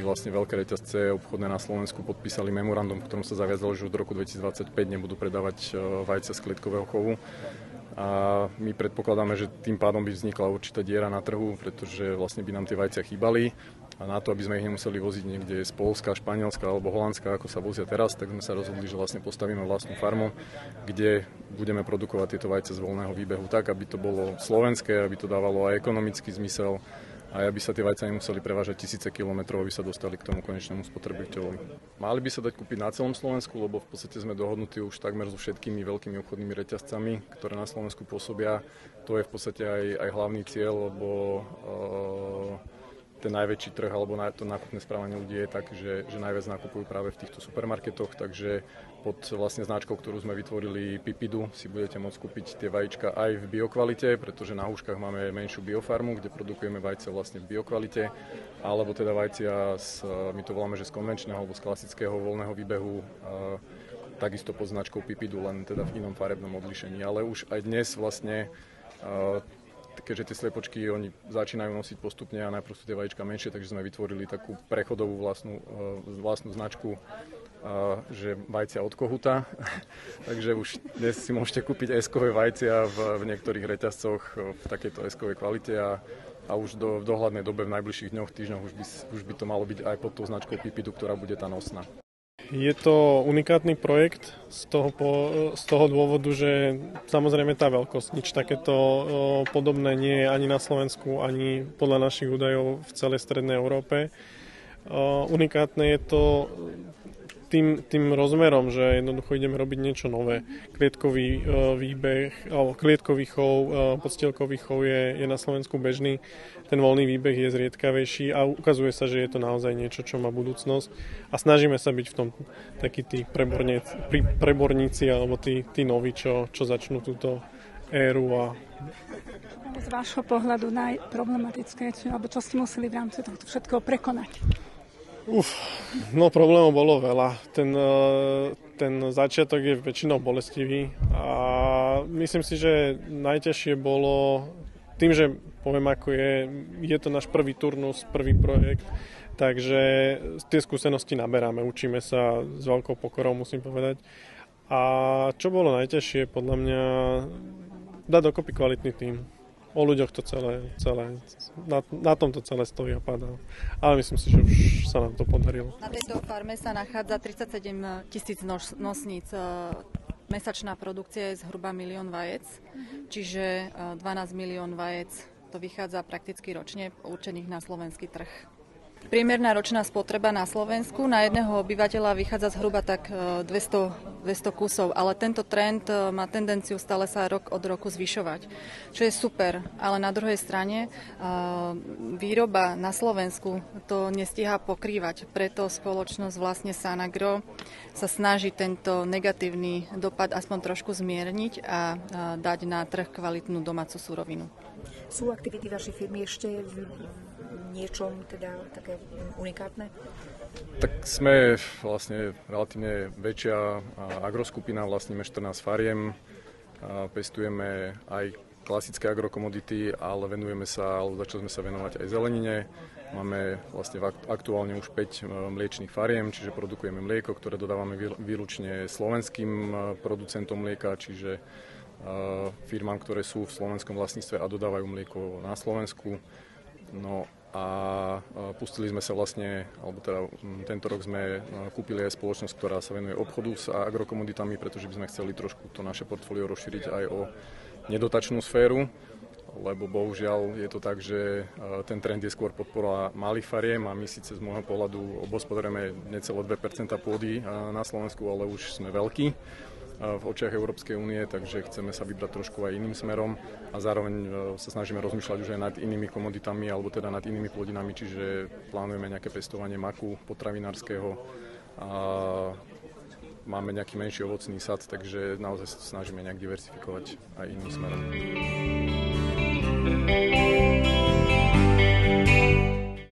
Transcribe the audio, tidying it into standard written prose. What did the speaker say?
vlastne veľké reťazce obchodné na Slovensku podpísali memorandum, v ktorom sa zaviazalo, že od roku 2025 nebudú predávať vajcia z klietkového chovu. A my predpokladáme, že tým pádom by vznikla určitá diera na trhu, pretože vlastne by nám tie vajcia chýbali. A na to, aby sme ich nemuseli voziť niekde z Poľska, Španielska alebo Holandska, ako sa vozia teraz, tak sme sa rozhodli, že vlastne postavíme vlastnú farmu, kde budeme produkovať tieto vajce z voľného výbehu tak, aby to bolo slovenské, aby to dávalo aj ekonomický zmysel a aby sa tie vajcia nemuseli prevážať tisíce kilometrov, aby sa dostali k tomu konečnému spotrebiteľovi. Mali by sa dať kúpiť na celom Slovensku, lebo v podstate sme dohodnutí už takmer so všetkými veľkými obchodnými reťazcami, ktoré na Slovensku pôsobia. To je v podstate aj hlavný cieľ, lebo ten najväčší trh alebo to nákupné správanie ľudí je tak, že najviac nakupujú práve v týchto supermarketoch, takže pod vlastne značkou, ktorú sme vytvorili Pipidu, si budete môcť kúpiť tie vajíčka aj v biokvalite, pretože na Húškach máme menšiu biofarmu, kde produkujeme vajcia vlastne v biokvalite, alebo teda vajcia my to voláme, že z konvenčného alebo z klasického voľného výbehu, takisto pod značkou Pipidu, len teda v inom farebnom odlišení, ale už aj dnes vlastne keďže tie sliepočky oni začínajú nosiť postupne a najprv sú tie vajíčka menšie, takže sme vytvorili takú prechodovú vlastnú značku, že vajcia od Kohuta. Takže už dnes si môžete kúpiť S-kové vajcia v niektorých reťazcoch v takejto S-kovej kvalite a už v dohľadnej dobe, v najbližších dňoch, týždňoch už by to malo byť aj pod tou značkou Pipidu, ktorá bude tá nosná. Je to unikátny projekt z toho dôvodu, že samozrejme tá veľkosť, nič takéto podobné nie je ani na Slovensku, ani podľa našich údajov v celej strednej Európe. Unikátne je to tým rozmerom, že jednoducho ideme robiť niečo nové. Klietkový výbeh, alebo klietkový chov, podstielkový chov je na Slovensku bežný. Ten voľný výbeh je zriedkavejší a ukazuje sa, že je to naozaj niečo, čo má budúcnosť. A snažíme sa byť v tom takí tí preborníci alebo tí noví, čo začnú éru. Z vášho pohľadu najproblematické, alebo čo ste museli v rámci tohto všetkého prekonať? No problémov bolo veľa. Ten začiatok je väčšinou bolestivý a myslím si, že najťažšie bolo tým, že poviem ako je to náš prvý turnus, prvý projekt, takže tie skúsenosti naberáme, učíme sa s veľkou pokorou, musím povedať. A čo bolo najťažšie, podľa mňa dať dokopy kvalitný tím. O ľuďoch to celé na tom to celé stojí a padá. Ale myslím si, že už sa nám to podarilo. Na tejto farme sa nachádza 37 000 nosníc. Mesačná produkcia je zhruba 1 000 000 vajec, čiže 12 milión vajec to vychádza prakticky ročne určených na slovenský trh. Priemerná ročná spotreba na Slovensku na jedného obyvateľa vychádza zhruba tak 200 kusov, ale tento trend má tendenciu stále sa rok od roku zvyšovať, čo je super, ale na druhej strane výroba na Slovensku to nestíha pokrývať, preto spoločnosť vlastne Sanagro sa snaží tento negatívny dopad aspoň trošku zmierniť a dať na trh kvalitnú domácu surovinu. Sú aktivity vašej firmy ešte niečom teda také unikátne? Tak sme vlastne relatívne väčšia agroskupina, vlastníme 14 fariem, pestujeme aj klasické agrokomodity, ale začali sme sa venovať aj zelenine. Máme vlastne aktuálne už 5 mliečnych fariem, čiže produkujeme mlieko, ktoré dodávame výlučne slovenským producentom mlieka, čiže firmám, ktoré sú v slovenskom vlastníctve a dodávajú mlieko na Slovensku. No a pustili sme sa vlastne, alebo teda tento rok sme kúpili aj spoločnosť, ktorá sa venuje obchodu s agrokomoditami, pretože by sme chceli trošku to naše portfólio rozšíriť aj o nedotačnú sféru, lebo bohužiaľ je to tak, že ten trend je skôr podpora malých fariem a my síce z môjho pohľadu obhospodarujeme necelé 2% pôdy na Slovensku, ale už sme veľkí v očiach Európskej únie, takže chceme sa vybrať trošku aj iným smerom a zároveň sa snažíme rozmýšľať už aj nad inými komoditami alebo teda nad inými plodinami, čiže plánujeme nejaké pestovanie maku potravinárskeho a máme nejaký menší ovocný sad, takže naozaj sa snažíme nejak diversifikovať aj iným smerom.